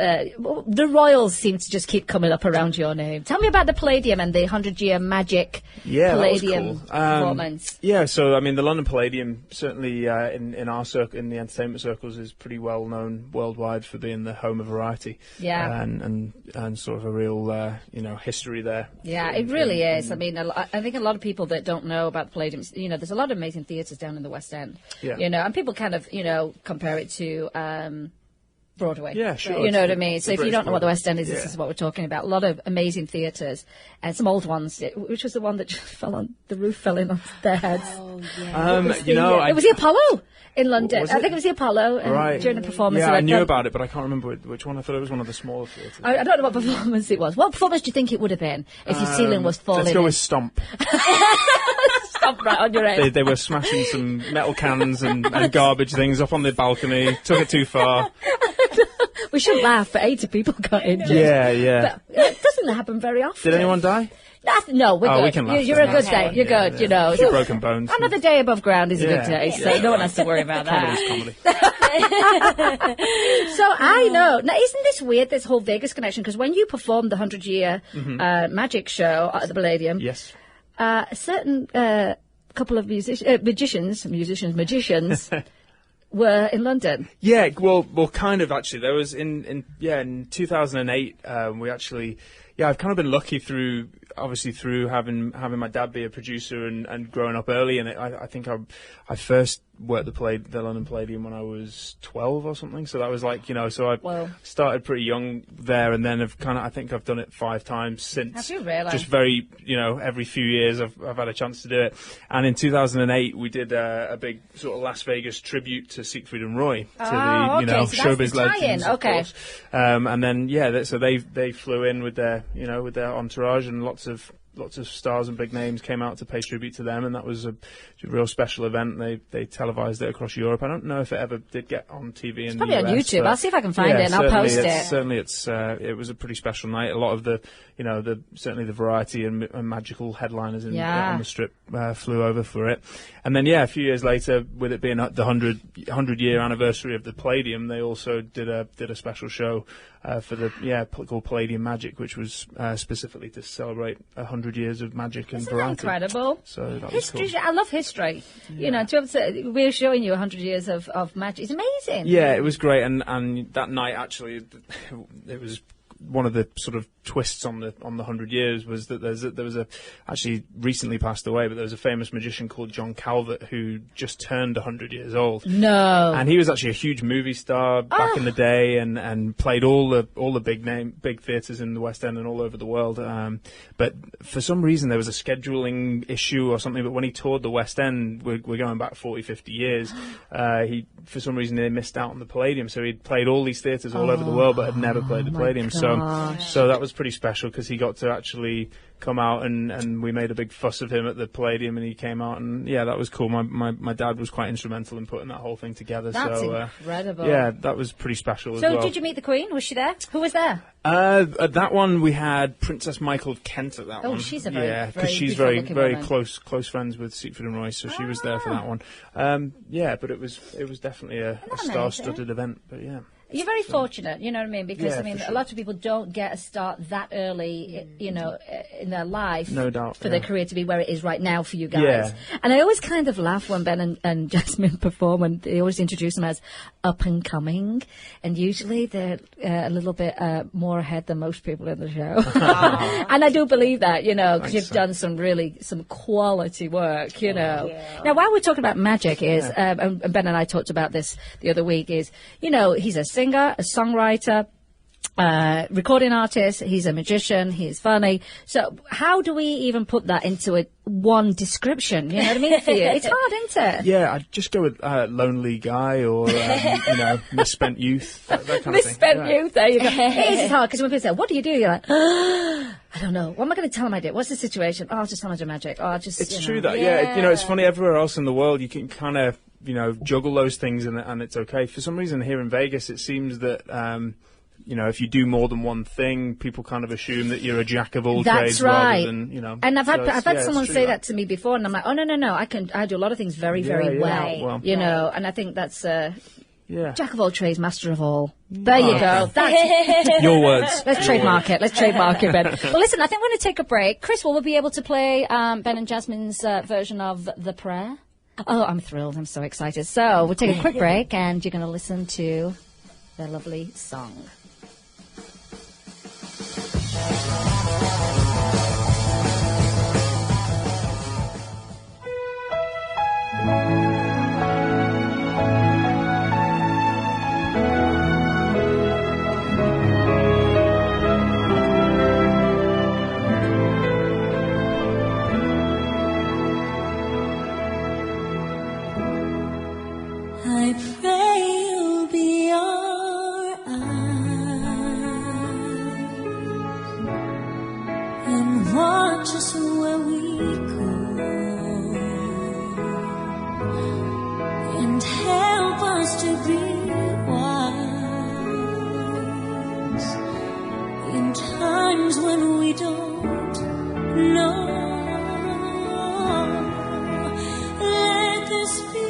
the Royals seem to just keep coming up around your name. Tell me about the Palladium and the 100-year Magic Palladium performance. Yeah, so I mean, the London Palladium certainly in our circle, in the entertainment circles, is pretty well known worldwide for being the home of variety. Yeah, and sort of a real history there. Yeah, it really is. I mean, I think a lot of people that don't know about the Palladium, there's a lot of amazing theatres down in the West End. Yeah. And people kind of compare it to Broadway. Yeah, sure. You know what I mean? So if you don't know what the West End is, this is what we're talking about. A lot of amazing theatres and some old ones, which was the one that just the roof fell in on their heads. Oh, yeah. It was the Apollo in London. I think it was the Apollo during the performance. Yeah, I knew about it, but I can't remember which one. I thought it was one of the smaller theatres. I don't know what performance it was. What performance do you think it would have been if your ceiling was falling? Let's go with Stomp. Stomp right on your head. They were smashing some metal cans and garbage things up on the balcony. Took it too far. We should laugh, but 80 people got injured. Yeah. But it doesn't happen very often. Did anyone die? No, we're good. We can laugh. You're a good day. You're good, A few broken bones. Another day above ground is a good day, so no one has to worry about that. Comedy. So I know. Now, isn't this weird, this whole Vegas connection? Because when you performed the 100-year magic show at the Palladium, yes, a certain couple of magicians were in London. Yeah, well, kind of actually. There was in 2008. We actually, I've kind of been lucky through having my dad be a producer and growing up early. And I think I first worked the London Palladium when I was 12 or something. So that was like, so I started pretty young there, and then I think I've done it 5 times since. Have you really? Just very, every few years I've had a chance to do it. And in 2008 we did a big sort of Las Vegas tribute to Siegfried and Roy, to the so showbiz legends, of course. And then so they flew in with their entourage, and lots of stars and big names came out to pay tribute to them, and that was a real special event. They televised it across Europe. I don't know if it ever did get on TV in the US. Probably on YouTube. I'll see if I can find it and I'll post it. Certainly, it was a pretty special night. A lot of certainly the variety and magical headliners on the Strip flew over for it. And then a few years later, with it being the 100-year anniversary of the Palladium, they also did a special show for called Palladium Magic, which was specifically to celebrate 100 years of magic and variety. Incredible. So that history. was cool. I love history. To be able to, we're showing you 100 years of magic. It's amazing. Yeah, it was great, and that night actually, it was one of the sort of twists on the 100 years was that there was actually recently passed away, but there was a famous magician called John Calvert who just turned 100 years old. No. And he was actually a huge movie star back in the day, and played all the big theatres in the West End and all over the world. But for some reason there was a scheduling issue or something. But when he toured the West End, we're going back 40, 50 years. For some reason they missed out on the Palladium, so he'd played all these theatres all over the world, but had never played the Palladium. So that was was pretty special because he got to actually come out and we made a big fuss of him at the Palladium, and he came out, and yeah, that was cool. My dad was quite instrumental in putting that whole thing together. That's incredible. Yeah, that was pretty special as well. So did you meet the Queen? Was she there? Who was there? At that one, we had Princess Michael of Kent at that one. Oh, she's a very, because she's very close friends with Siegfried and Roy, so she was there for that one. But it was definitely a star-studded event. But yeah. You're very fortunate, you know what I mean? Because, a lot of people don't get a start that early, in their life. No doubt. For their career to be where it is right now for you guys. Yeah. And I always kind of laugh when Ben and Jasmine perform, and they always introduce them as up and coming. And usually they're a little bit more ahead than most people in the show. And I do believe that, because you've done some quality work, Yeah. Now, while we're talking about magic and Ben and I talked about this the other week, is, he's a singer, a songwriter, recording artist, he's a magician, he's funny. So how do we even put that into one description? You know what I mean for you? It's hard, isn't it? Yeah, I'd just go with lonely guy or, misspent youth, that kind of thing. Misspent youth, there you go. It is hard because when people say, what do you do? You're like, I don't know. What am I going to tell them I did? What's the situation? Oh, I'll just tell them I do magic. Oh, I'll just, It's true that, it's funny, everywhere else in the world you can kind of, juggle those things and it's okay. For some reason here in Vegas, it seems that, if you do more than one thing, people kind of assume that you're a jack of all trades rather than, And I've had someone say that to me before, and I'm like, oh, no, I do a lot of things very, very well, and I think that's, jack of all trades, master of all. There you go. That's your words. Let's trademark it. Ben. Well, listen, I think we're going to take a break. Chris, will we be able to play Ben and Jasmine's version of The Prayer? Oh, I'm thrilled. I'm so excited. So we'll take a quick break, and you're going to listen to their lovely song. I pray you'll be our eyes and watch us where we go, and help us to be wise in times when we don't know. Let this be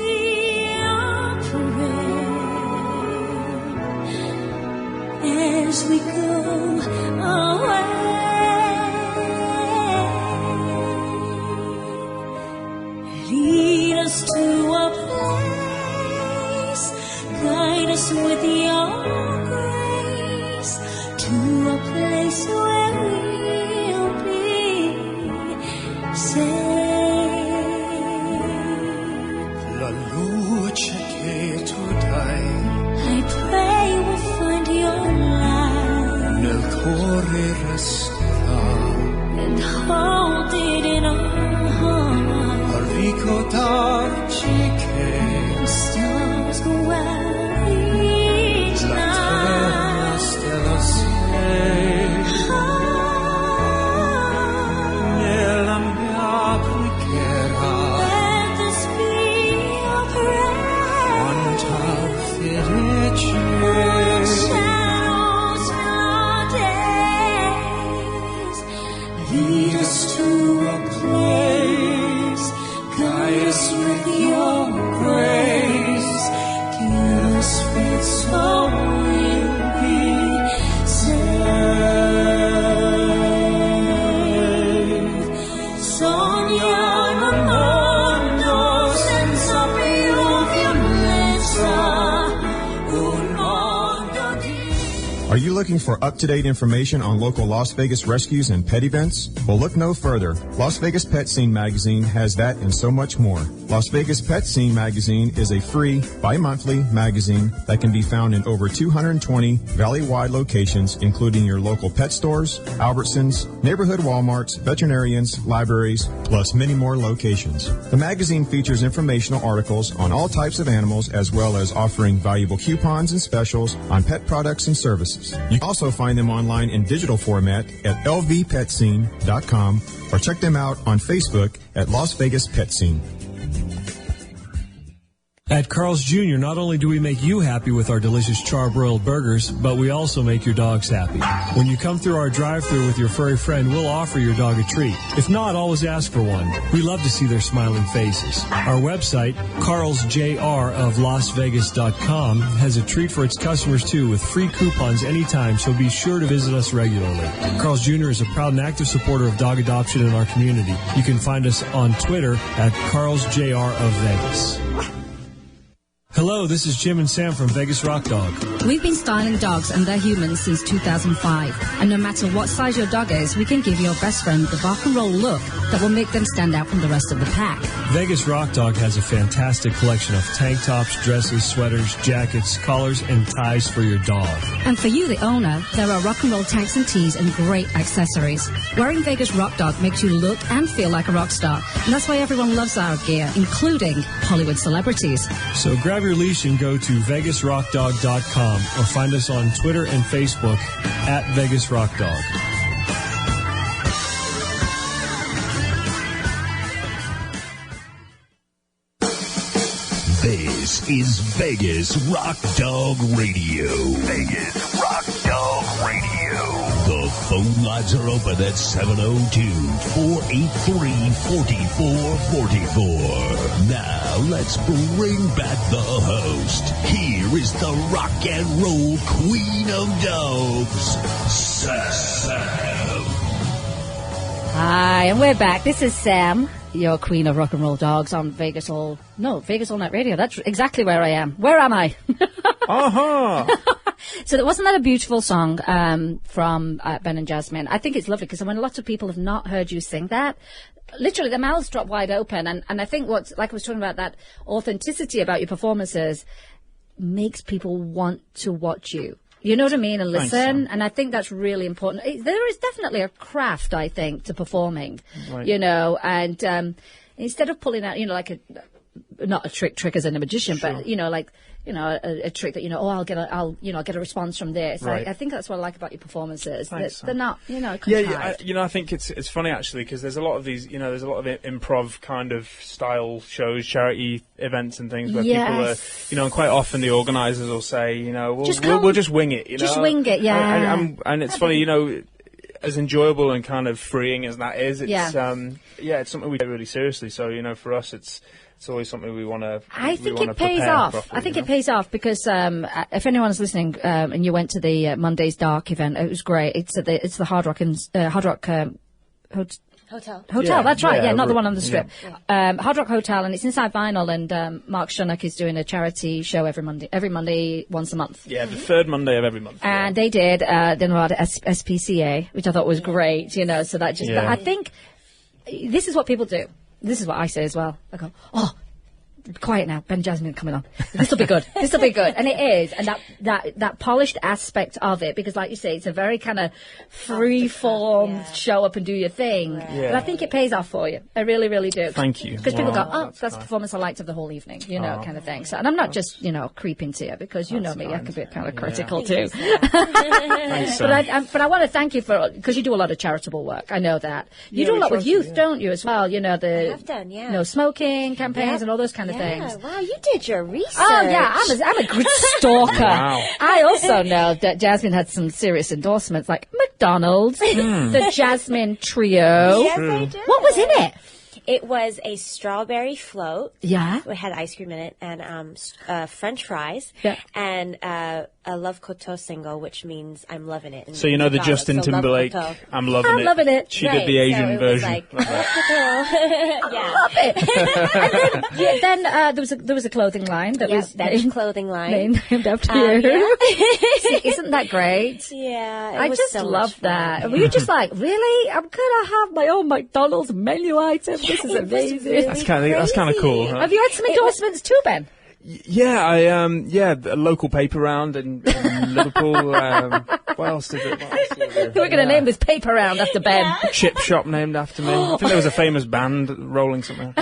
as we go away, lead us to a place, guide us with your grace, to a place where we'll be safe. La luce che tu dai, I pray we'll find your light nel cuore resterà, and hold it in our heart. a ricordarci che The stars go out each la terra night. stella sei. Nella mia preghiera Let this be your prayer. quanta felice. Shadows fill our days. Lead us to a place, guide us with your grace, Give us faith so we'll be safe. Sogniamo un mondo senza più violenza, un mondo di... Are you looking for up-to-date information on local Las Vegas rescues and pet events? Well, look no further. Las Vegas Pet Scene Magazine has that and so much more. Las Vegas Pet Scene Magazine is a free, bi-monthly magazine that can be found in over 220 valley-wide locations, including your local pet stores, Albertsons, neighborhood Walmarts, veterinarians, libraries, plus many more locations. The magazine features informational articles on all types of animals, as well as offering valuable coupons and specials on pet products and services. pets. You can also find them online in digital format at lvpetscene.com or check them out on Facebook at Las Vegas Pet Scene. At Carl's Jr., not only do we make you happy with our delicious charbroiled burgers, but we also make your dogs happy. When you come through our drive-thru with your furry friend, we'll offer your dog a treat. If not, always ask for one. We love to see their smiling faces. Our website, carlsjroflasvegas.com, has a treat for its customers too, with free coupons anytime, so be sure to visit us regularly. Carl's Jr. is a proud and active supporter of dog adoption in our community. You can find us on Twitter at carlsjrofvegas. Hello, this is Jim and Sam from Vegas Rock Dog. We've been styling dogs and their humans since 2005. And no matter what size your dog is, we can give your best friend the rock and roll look that will make them stand out from the rest of the pack. Vegas Rock Dog has a fantastic collection of tank tops, dresses, sweaters, jackets, collars, and ties for your dog. And for you, the owner, there are rock and roll tanks and tees and great accessories. Wearing Vegas Rock Dog makes you look and feel like a rock star. And that's why everyone loves our gear, including Hollywood celebrities. So grab your leash and go to vegasrockdog.com or find us on Twitter and Facebook at Vegas Rock Dog. This is Vegas Rock Dog Radio. Vegas Rock Dog Radio. The phone lines are open at 702-483-4444. Now let's bring back the host. Here is the rock and roll queen of dogs, Sam. Hi, and we're back. This is Sam, your queen of rock and roll dogs on Vegas All Night Radio. That's exactly where I am. Where am I? So wasn't that a beautiful song from Ben and Jasmine? I think it's lovely because when lots of people have not heard you sing that, literally their mouths drop wide open. And I think what's, like I was talking about, that authenticity about your performances makes people want to watch you. You know what I mean? And listen. And I think that's really important. There is definitely a craft, I think, to performing, you know, and instead of pulling out, you know, like not a trick as a magician, but, you know, like, you know, a trick that, you know, I'll get a response from this. Right. I think that's what I like about your performances. Thanks, They're not, you know, contrived. I think it's funny actually because there's a lot of these, you know, there's a lot of improv kind of style shows, charity events and things where people are, you know, and quite often the organisers will say, you know, we'll just wing it, you know. Just wing it, yeah. And it's funny, you know, as enjoyable and kind of freeing as that is, it's it's something we take really seriously. So, you know, for us, it's always something we want to. I think it pays off. Properly, I think it pays off because if anyone's listening and you went to the Monday's Dark event, it was great. It's the Hard Rock Hotel. Yeah, that's right. Yeah, not the one on the Strip. Yeah. Hard Rock Hotel, and it's inside Vinyl. And Mark Shunnock is doing a charity show every Monday, once a month. Yeah, the third Monday of every month. And they did the Nevada SPCA, which I thought was great. You know, so that just I think this is what people do. This is what I say as well. I go, oh, quiet now. Ben and Jasmine coming on. This will be good. This will be good. And it is. And that polished aspect of it, because like you say, it's a very kind of free-form show up and do your thing. Right. Yeah. But I think it pays off for you. I really, really do. Thank you. Because people go, that's the performance I liked of the whole evening, you know, kind of thing. So, and I'm not just, you know, creeping to you because you know me. I can be kind of critical too. Thanks, but I want to thank you because you do a lot of charitable work. I know that. You do a lot with youth, don't you, as well? You know, I have done, no smoking campaigns and all those kind of things. Wow, you did your research. Oh, yeah, I'm a good stalker. Wow. I also know that Jasmine had some serious endorsements, like McDonald's, the Jasmine Trio. Yes, I did. What was in it? It was a strawberry float. Yeah. It had ice cream in it and French fries. Yeah. And a Love Koto single, which means I'm loving it. So you know the Justin Timberlake, I'm loving it. Loving it. She did the Asian version. Like, Love Koto. I love it. And then there was a clothing line that was clothing line named after you. Yeah. See, isn't that great? Yeah. I just love that. Were you just like, really? I'm gonna have my own McDonald's menu item. This is amazing. Really that's kind of cool. Huh? Have you had some endorsements too, Ben? Yeah, a local paper round in Liverpool. What else did it? We're going to name this paper round after Ben. A chip shop named after me. I think there was a famous band rolling something.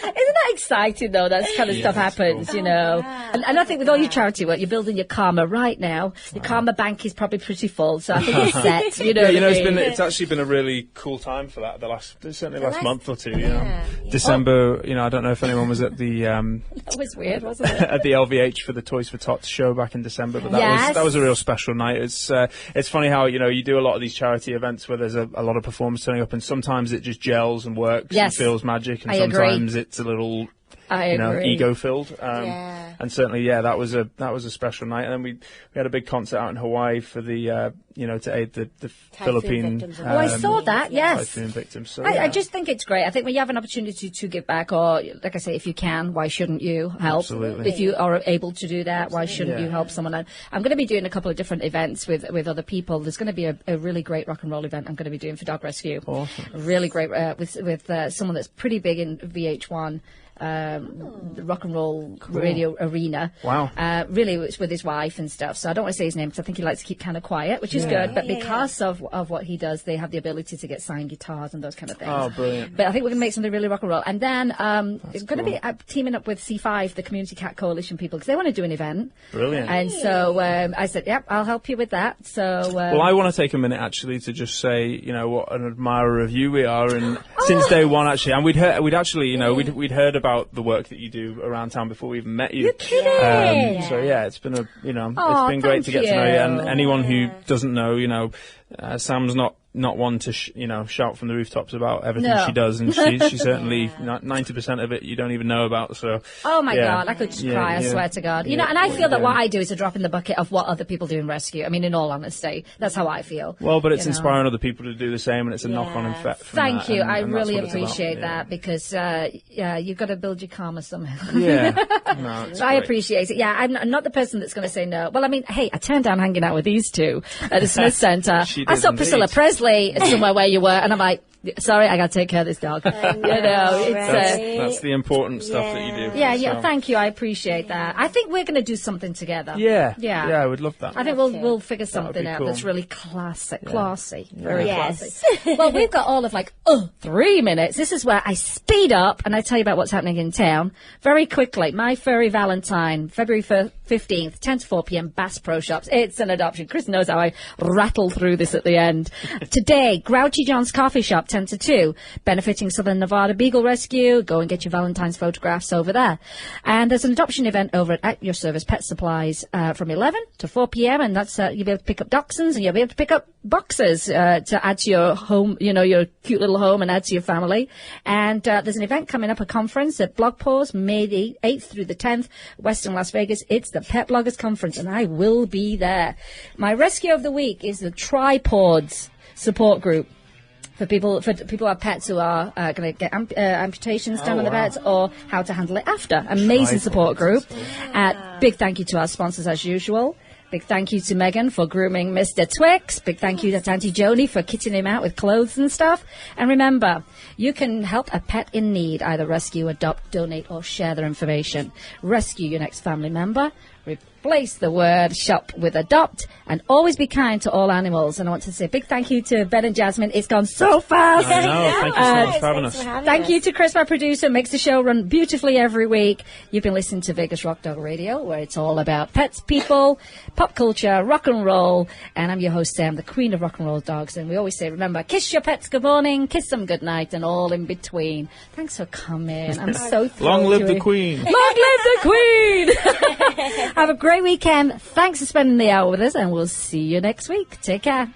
that exciting, though? That kind of stuff happens, cool. you know. And I think with all your charity work, you're building your karma right now. Your karma bank is probably pretty full, so I think it's set, you know. Yeah, it's actually been a really cool time for that, certainly the last month or two, you know. December, you know, I don't know if anyone was at the... that was weird, wasn't it? At the LVH for the Toys for Tots show back in December, but that was a real special night. It's funny how, you know, you do a lot of these charity events where there's a lot of performers turning up, and sometimes it just gels and works and feels magic, and sometimes it's a little ego filled. And certainly, that was a special night. And then we had a big concert out in Hawaii for the to aid the Philippine. I saw that. Yes, typhoon victims. So, I just think it's great. I think when you have an opportunity to give back, or like I say, if you can, why shouldn't you help? Absolutely. If you are able to do that, why shouldn't you help someone? I'm going to be doing a couple of different events with other people. There's going to be a really great rock and roll event I'm going to be doing for Dog Rescue. Awesome. Really great with someone that's pretty big in VH1. The rock and roll radio arena. Wow. Really, it's with his wife and stuff. So I don't want to say his name because I think he likes to keep kind of quiet, which is good. But because of what he does, they have the ability to get signed guitars and those kind of things. Oh, brilliant. But I think we're going to make something really rock and roll. And then it's going to be teaming up with C5, the Community Cat Coalition people, because they want to do an event. Brilliant. And so I said, yep, I'll help you with that. So well, I want to take a minute actually to just say, you know, what an admirer of you we are, and since day one actually, and we'd heard about the work that you do around town before we even met you. You're kidding. So it's been it's been great to get to know you. And anyone who doesn't know, Sam's not one to shout from the rooftops about everything she does, and she certainly 90% of it you don't even know about. So oh my God, I could just cry. I swear to God, and I feel that what I do is a drop in the bucket of what other people do in rescue. I mean, in all honesty, that's how I feel. Well, but it's inspiring other people to do the same, and it's a knock-on effect. Thank you. I really appreciate that because you've got to build your karma somehow. So I appreciate it. Yeah, I'm not the person that's going to say no. Well, I mean, hey, I turned down hanging out with these two at the Smith Centre. I saw Priscilla Presley somewhere where you were, and I'm like, sorry, I got to take care of this dog. That's the important stuff that you do. Yeah. Thank you. I appreciate that. I think we're going to do something together. Yeah, I would love that. I think we'll figure something out that's really classy, very classy. Well, we've got all of 3 minutes. This is where I speed up and I tell you about what's happening in town very quickly. My Furry Valentine, February 15th, 10 to 4 p.m. Bass Pro Shops. It's an adoption. Chris knows how I rattle through this at the end. Today, Grouchy John's Coffee Shop, 10 to 2, benefiting Southern Nevada Beagle Rescue. Go and get your Valentine's photographs over there. And there's an adoption event over at Your Service Pet Supplies from 11 to 4 p.m. And that's you'll be able to pick up dachshunds and you'll be able to pick up boxes to add to your home, your cute little home, and add to your family. And there's an event coming up, a conference at Blog Pause, May the 8th through the 10th, Western Las Vegas. It's the Pet Bloggers Conference, and I will be there. My rescue of the week is the Tripods support group. For people who have pets who are going to get amputations done on the pets, or how to handle it after. Amazing support group. Big thank you to our sponsors as usual. Big thank you to Megan for grooming Mr. Twix. Big thank you to Auntie Joni for kitting him out with clothes and stuff. And remember, you can help a pet in need, either rescue, adopt, donate, or share their information. Rescue your next family member. Replace the word shop with adopt, and always be kind to all animals. And I want to say a big thank you to Ben and Jasmine. It's gone so fast. I know. Thank you so much for having us. Thank you to Chris, my producer, makes the show run beautifully every week. You've been listening to Vegas Rock Dog Radio, where it's all about pets, people, pop culture, rock and roll. And I'm your host, Sam, the queen of rock and roll dogs. And we always say, remember, kiss your pets good morning, kiss them good night, and all in between. Thanks for coming. I'm so thrilled. Long live the Queen. Long live the Queen. Have a great weekend. Thanks for spending the hour with us, and we'll see you next week. Take care.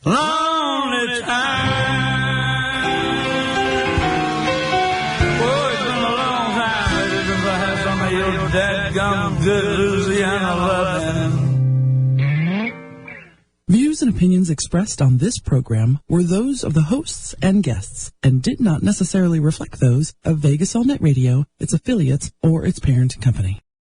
lonely time. Oh, it's been a long time since I had some of your dadgum good Louisiana loving. Views and opinions expressed on this program were those of the hosts and guests and did not necessarily reflect those of Vegas All Net Radio, its affiliates, or its parent company.